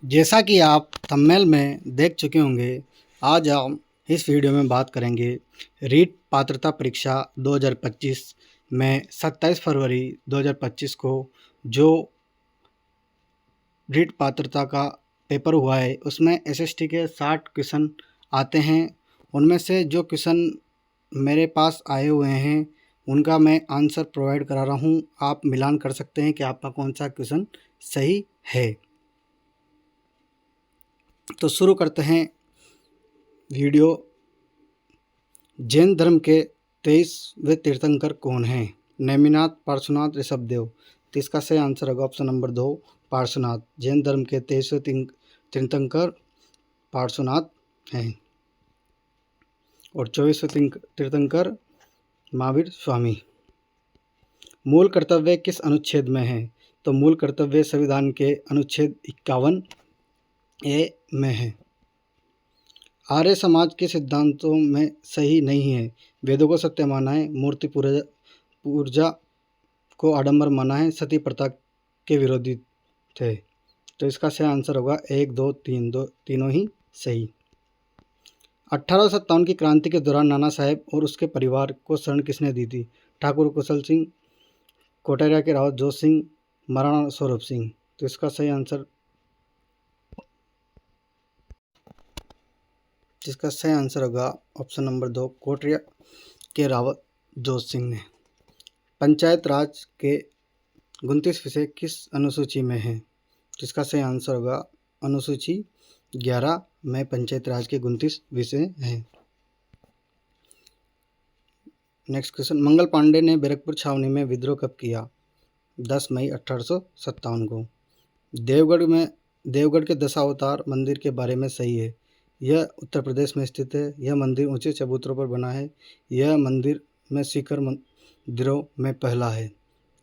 जैसा कि आप थंबनेल में देख चुके होंगे, आज हम इस वीडियो में बात करेंगे रीट पात्रता परीक्षा 2025 में 27 फरवरी 2025 को जो रीट पात्रता का पेपर हुआ है उसमें एसएसटी के 60 क्वेश्चन आते हैं। उनमें से जो क्वेश्चन मेरे पास आए हुए हैं उनका मैं आंसर प्रोवाइड करा रहा हूँ। आप मिलान कर सकते हैं कि आपका कौन सा क्वेश्चन सही है। तो शुरू करते हैं वीडियो। जैन धर्म के 23वें तीर्थंकर कौन हैं? नेमिनाथ, पार्श्वनाथ, ऋषभदेव। तो इसका सही आंसर होगा ऑप्शन नंबर 2 पार्श्वनाथ। जैन धर्म के 23वें तीर्थंकर पार्श्वनाथ हैं और 24वें तीर्थंकर महावीर स्वामी। मूल कर्तव्य किस अनुच्छेद में है? तो मूल कर्तव्य संविधान के अनुच्छेद 51 ए में है। आर्य समाज के सिद्धांतों में सही नहीं है। वेदों को सत्य माना है, मूर्ति पूजा को आडंबर माना है, सती प्रथा के विरोधी थे। तो इसका सही आंसर होगा 1, 2, 3, तीनों ही सही। 1857 की क्रांति के दौरान नाना साहेब और उसके परिवार को शरण किसने दी थी? ठाकुर कुशल सिंह, कोटरिया के रावत जोत सिंह, महाराणा सौरभ सिंह। तो इसका सही आंसर होगा ऑप्शन नंबर 2 कोटरिया के रावत जोत सिंह ने। पंचायत राज के 29 विषय किस अनुसूची में है? जिसका सही आंसर होगा अनुसूची 11 में पंचायत राज के 29 विषय हैं। नेक्स्ट क्वेश्चन, मंगल पांडे ने बैरकपुर छावनी में विद्रोह कब किया? 10 मई 1857 को। देवगढ़ के दशावतार मंदिर के बारे में सही है। यह उत्तर प्रदेश में स्थित है। यह मंदिर ऊंचे चबूतरों पर बना है। यह मंदिर में शिखर मंदिरों में पहला है।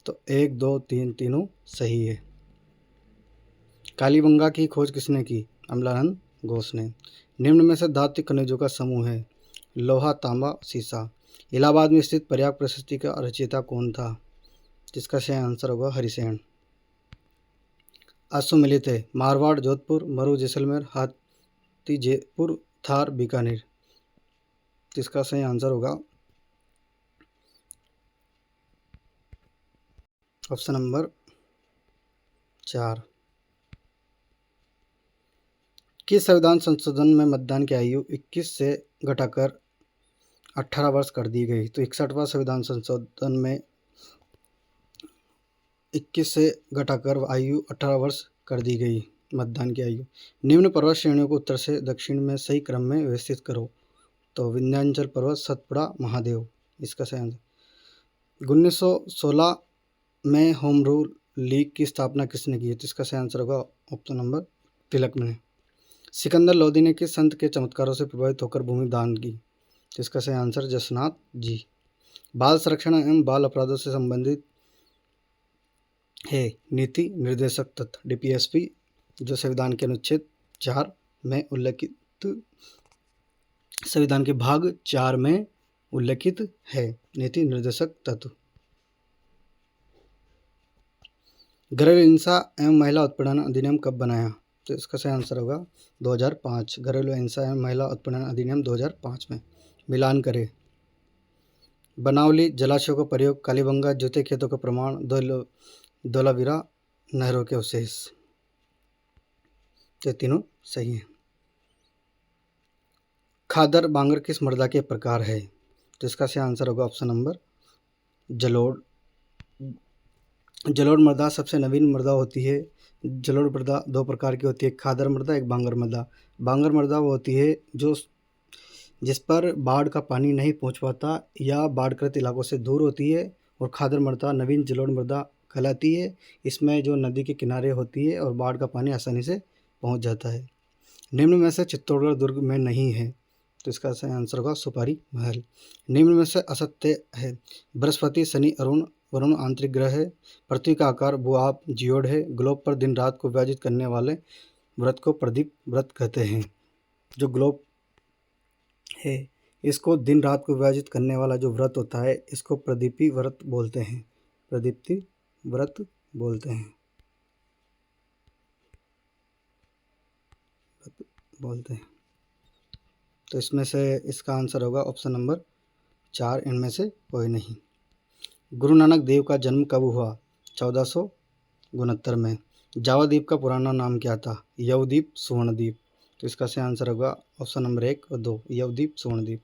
तो 1, 2, 3 तीनों सही है। कालीबंगा की खोज किसने की? अमलानंद घोष ने। निम्न में से धातु खनिजों का समूह है? लोहा, तांबा, सीसा। इलाहाबाद में स्थित प्रयाग प्रशस्ति का रचयिता कौन था? जिसका सही आंसर होगा हरिसेन। असुमिलित है? मारवाड़, जोधपुर, मरू, जैसलमेर, हाथी, जयपुर, थार, बीकानेर। जिसका सही आंसर होगा ऑप्शन नंबर 4। किस संविधान संशोधन में मतदान की आयु 21 से घटाकर 18 वर्ष कर दी गई? तो 61वां संविधान संशोधन में 21 से घटाकर आयु 18 वर्ष कर दी गई मतदान की आयु। निम्न पर्वत श्रेणियों को उत्तर से दक्षिण में सही क्रम में व्यवस्थित करो। तो विंध्याचल पर्वत, सतपुड़ा, महादेव। इसका सही आंसर। 1916 में होम रूल लीग की स्थापना किसने की है? तो इसका सही आंसर होगा ऑप्शन नंबर तिलक ने। सिकंदर लोदी ने किस संत के चमत्कारों से प्रभावित होकर भूमि दान की? तो इसका सही आंसर जसनाथ जी। बाल संरक्षण एवं बाल अपराधों से संबंधित है नीति निर्देशक तत्व डीपीएसपी, जो संविधान के अनुच्छेद 4 में उल्लेखित, संविधान के भाग 4 में उल्लेखित है नीति निर्देशक तत्व। घरेलू हिंसा एवं महिला उत्पीड़न अधिनियम कब बनाया? तो इसका सही आंसर होगा 2005। घरेलू हिंसा एवं महिला उत्पीड़न अधिनियम 2005 में। मिलान करें। बनावली जलाशयों का प्रयोग, कालीबंगा जूते खेतों का प्रमाण, धोलावीरा नहरों के अवशेष। ये तीनों सही हैं। खादर बांगर किस मृदा के प्रकार है? तो इसका सही आंसर होगा ऑप्शन नंबर जलोढ़। जलोढ़ मृदा सबसे नवीन मृदा होती है। जलोढ़ मृदा 2 प्रकार की होती है, खादर मृदा, एक बांगर मृदा। बांगर मृदा वो होती है जिस पर बाढ़ का पानी नहीं पहुंच पाता या बाढ़ग्रस्त इलाकों से दूर होती है, और खादर मृदा नवीन जलोढ़ मृदा कहलाती है। इसमें जो नदी के किनारे होती है और बाढ़ का पानी आसानी से पहुंच जाता है। निम्न में से चित्तौड़गढ़ दुर्ग में नहीं है। तो इसका सही आंसर होगा सुपारी महल। निम्न में से असत्य है? बृहस्पति, शनि, वरुण आंतरिक ग्रह है। पृथ्वी का आकार भूआब जियोड है। ग्लोब पर दिन रात को विभाजित करने वाले व्रत को प्रदीप व्रत कहते हैं। जो ग्लोब है इसको दिन रात को विभाजित करने वाला जो व्रत होता है इसको प्रदीपी व्रत बोलते हैं। प्रदीप्ति व्रत बोलते हैं। बोलते हैं। तो इसमें से इसका आंसर होगा ऑप्शन नंबर 4, इनमें से कोई नहीं। गुरु नानक देव का जन्म कब हुआ? 1469 में। जावा द्वीप का पुराना नाम क्या था? यवद्वीप, सुवर्णद्वीप। तो इसका सही आंसर होगा ऑप्शन नंबर 1 और 2, यवद्वीप, सुवर्णद्वीप।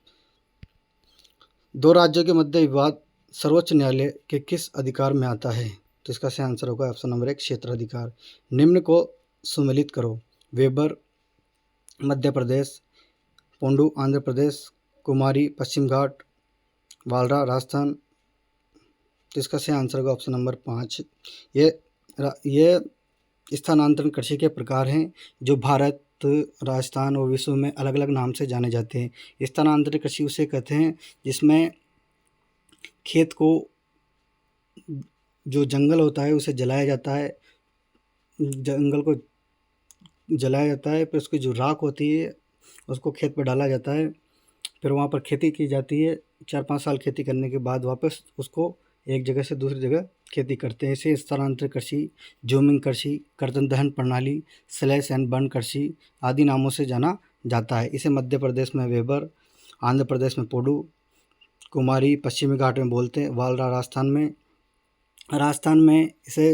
दो राज्यों के मध्य विवाद सर्वोच्च न्यायालय के किस अधिकार में आता है? तो इसका सही आंसर होगा ऑप्शन नंबर 1, क्षेत्राधिकार। निम्न को सुमेलित करो। वेबर मध्य प्रदेश, पोंडू आंध्र प्रदेश, कुमारी पश्चिम घाट, वालरा राजस्थान। तो इसका सही आंसर होगा ऑप्शन नंबर 5। ये स्थानांतरण कृषि के प्रकार हैं जो भारत, राजस्थान और विश्व में अलग अलग नाम से जाने जाते हैं। स्थानांतरण कृषि उसे कहते हैं जिसमें खेत को, जो जंगल होता है उसे जलाया जाता है, जंगल को जलाया जाता है, फिर उसकी जो राख होती है उसको खेत पर डाला जाता है, फिर वहाँ पर खेती की जाती है। 4-5 साल खेती करने के बाद वापस उसको एक जगह से दूसरी जगह खेती करते हैं। इसे स्थानांतरित कृषि, जूमिंग कृषि, कर्तन दहन प्रणाली, स्लैश एंड बर्न कृषि आदि नामों से जाना जाता है। इसे मध्य प्रदेश में वेबर, आंध्र प्रदेश में पोडू, कुमारी पश्चिमी घाट में बोलते हैं, वालरा राजस्थान में इसे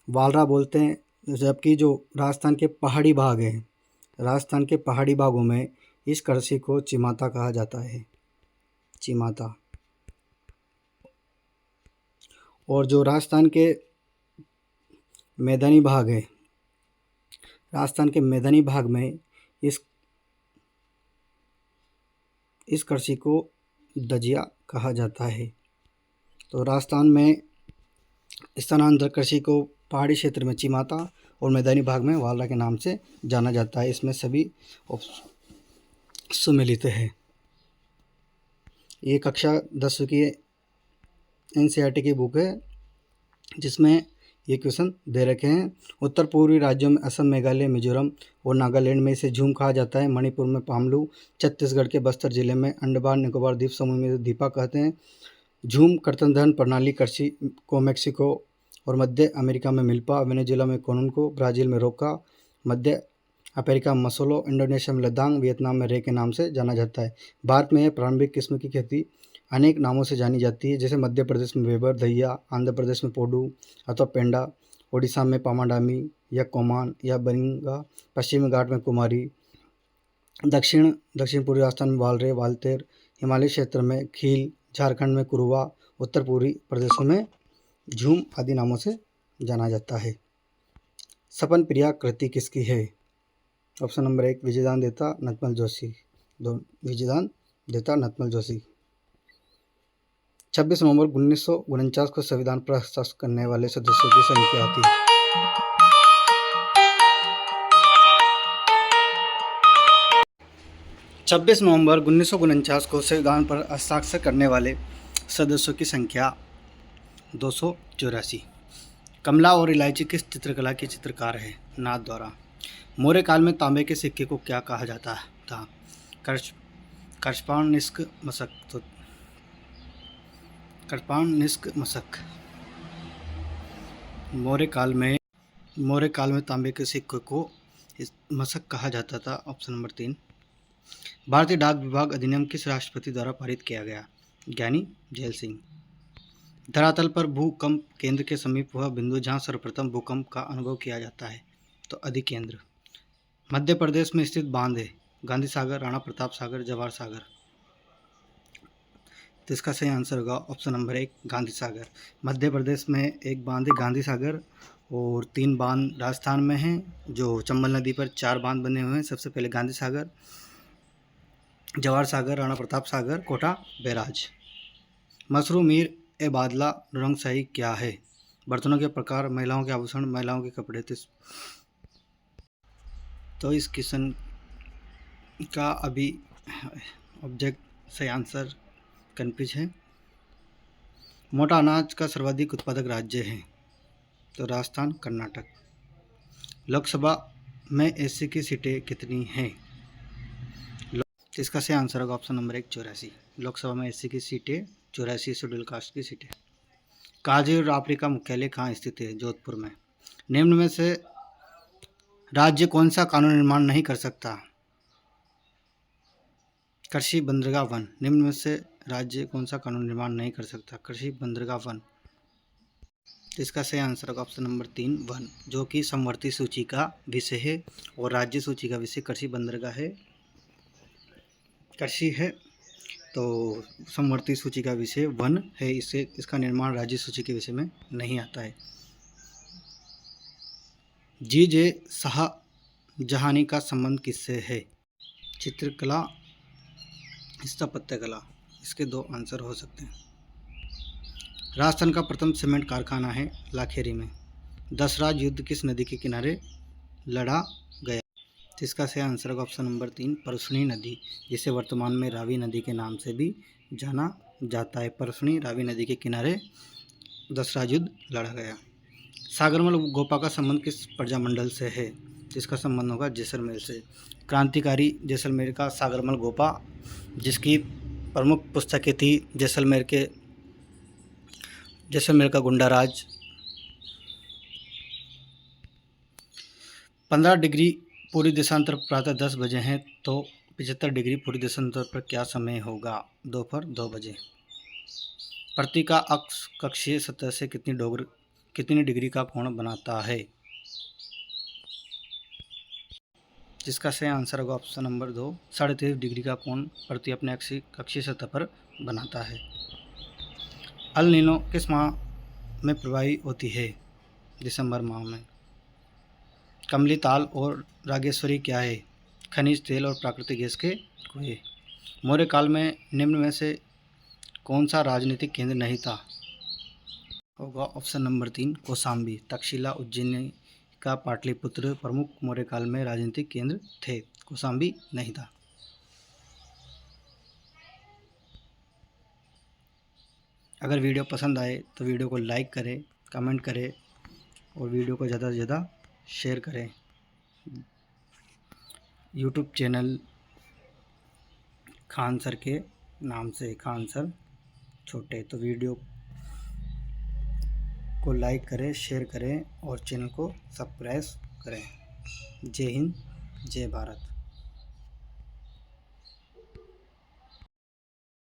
वालरा बोलते हैं। जबकि जो राजस्थान के पहाड़ी भाग हैं, राजस्थान के पहाड़ी भागों में इस कृषि को चिमाता कहा जाता है, चिमाता। और जो राजस्थान के मैदानी भाग है, राजस्थान के मैदानी भाग में इस कृषि को दजिया कहा जाता है। तो राजस्थान में स्थानांतरण कृषि को पहाड़ी क्षेत्र में चिमाता और मैदानी भाग में वालरा के नाम से जाना जाता है। इसमें सभी सुमेलित है। ये कक्षा 10 की NCERT की बुक है जिसमें ये क्वेश्चन दे रखे हैं। उत्तर पूर्वी राज्यों में असम, मेघालय, मिजोरम और नागालैंड में इसे झूम कहा जाता है। मणिपुर में पामलू, छत्तीसगढ़ के बस्तर जिले में, अंडमान निकोबार द्वीप समूह में दीपा कहते हैं। झूम कर्तन दहन प्रणाली कृषि को मैक्सिको और मध्य अमेरिका में मिल्पा, वेनेजुएला में कोनुनको, ब्राज़ील में रोका, मध्य अफ्रीका में मसोलो, इंडोनेशिया में लद्दाख, वियतनाम में रे के नाम से जाना जाता है। भारत में यह प्रारंभिक किस्म की खेती अनेक नामों से जानी जाती है, जैसे मध्य प्रदेश में वेबर, दहिया, आंध्र प्रदेश में पोडू अथवा पेंडा, उड़ीसा में पामाडामी या कोमान या बरिंगा, पश्चिमी घाट में कुमारी, दक्षिण पूर्वी राजस्थान में वालरे, वालतेर, हिमालय क्षेत्र में खील, झारखंड में कुरुवा, उत्तर पूर्वी प्रदेशों में झूम आदि नामों से जाना जाता है। सपन प्रिया कृति किसकी है? ऑप्शन नंबर 1, विजयदान देता नतमल जोशी। 2, विजयदान देता नतमल जोशी। 26 नवंबर 1949 को संविधान पर हस्ताक्षर करने वाले सदस्यों की संख्या थी। छब्बीस नवंबर 1949 को संविधान पर हस्ताक्षर करने वाले सदस्यों की संख्या 284। कमला और इलायची किस चित्रकला की चित्रकार है? नाथ द्वारा। मौर्य काल में तांबे के सिक्के को क्या कहा जाता था? कर्षपाण निष्क मशक। मौर्य काल में तांबे के सिक्के को मशक कहा जाता था। Option number 3। भारतीय डाक विभाग अधिनियम किस राष्ट्रपति द्वारा पारित किया गया? ज्ञानी जैल सिंह। धरातल पर भूकंप केंद्र के समीप वह बिंदु जहां सर्वप्रथम भूकंप का अनुभव किया जाता है, तो अधिकेंद्र। मध्य प्रदेश में स्थित बांध है? गांधी सागर, राणा प्रताप सागर, जवाहर सागर। तो इसका सही आंसर होगा ऑप्शन नंबर 1, गांधी सागर। मध्य प्रदेश में एक बांध है गांधी सागर, और 3 बांध राजस्थान में हैं। जो चंबल नदी पर 4 बांध बने हुए हैं। सबसे पहले गांधी सागर, जवाहर सागर, राणा प्रताप सागर, कोटा बैराज। मशरू मीर ए बादला रंगशाही क्या है? बर्तनों के प्रकार, महिलाओं के आभूषण, महिलाओं के कपड़े। तो इस क्वेश्चन का अभी ऑब्जेक्ट सही आंसर कन्फ्यूज है। मोटा अनाज का सर्वाधिक उत्पादक राज्य है? तो राजस्थान, कर्नाटक। लोकसभा में एससी की सीटें कितनी हैं? इसका सही आंसर होगा ऑप्शन नंबर 1, 84। लोकसभा में एससी की सीटें 84 शेड्यूल कास्ट की सीटें। काजी और रापरी का मुख्यालय कहाँ स्थित है? जोधपुर में। निम्न में से राज्य कौन सा कानून निर्माण नहीं कर सकता? कृषि, बंदरगाह, वन। निम्न में से राज्य कौन सा कानून निर्माण नहीं कर सकता? कृषि, बंदरगाह, वन। तो इसका सही आंसर होगा ऑप्शन नंबर 3 वन, जो कि समवर्ती सूची का विषय है और राज्य सूची का विषय कृषि, बंदरगाह है, कृषि है। तो समवर्ती सूची का विषय वन है, इससे इसका निर्माण राज्य सूची के विषय में नहीं आता है। जी.जे. शाहजहानी का संबंध किससे है? चित्रकला, स्थापत्य कला। इसके दो आंसर हो सकते हैं। राजस्थान का प्रथम सीमेंट कारखाना है लाखेरी में। दसराज युद्ध किस नदी के किनारे लड़ा गया? तो इसका सही आंसर होगा ऑप्शन नंबर 3 परसुनी नदी, जिसे वर्तमान में रावी नदी के नाम से भी जाना जाता है। परसुनी रावी नदी के किनारे दसराज युद्ध लड़ा गया। सागरमल गोपा का संबंध किस प्रजामंडल से है? इसका संबंध होगा जैसलमेर से। क्रांतिकारी जैसलमेर का सागरमल गोपा, जिसकी प्रमुख पुस्तकें थी जैसलमेर का गुंडा राज। 15 डिग्री पूरी देशांतर प्रातः 10 बजे हैं, तो 75 डिग्री पूरी देशांतर पर क्या समय होगा? दोपहर 2 बजे। पृथ्वी का अक्ष कक्षीय सतह से कितनी डिग्री का कोण बनाता है? जिसका सही आंसर होगा ऑप्शन नंबर 2 23.5 डिग्री का कोण पृथ्वी अपने कक्षीय सतह पर बनाता है। अल नीनो किस माह में प्रवाही होती है? दिसंबर माह में। कमली ताल और रागेश्वरी क्या है? खनिज तेल और प्राकृतिक गैस के कुएं। मौर्य काल में निम्न में से कौन सा राजनीतिक केंद्र नहीं था? होगा ऑप्शन नंबर 3 कौशाम्बी। तक्षशिला, उज्जैन का पाटलिपुत्र प्रमुख मौर्य काल में राजनीतिक केंद्र थे, कौशाम्बी नहीं था। अगर वीडियो पसंद आए तो वीडियो को लाइक करें, कमेंट करें और वीडियो को ज़्यादा से ज़्यादा शेयर करें। यूट्यूब चैनल खान सर के नाम से, खान सर छोटे। तो वीडियो को लाइक करें, शेयर करें और चैनल को सब्सक्राइब करें। जय हिंद, जय भारत।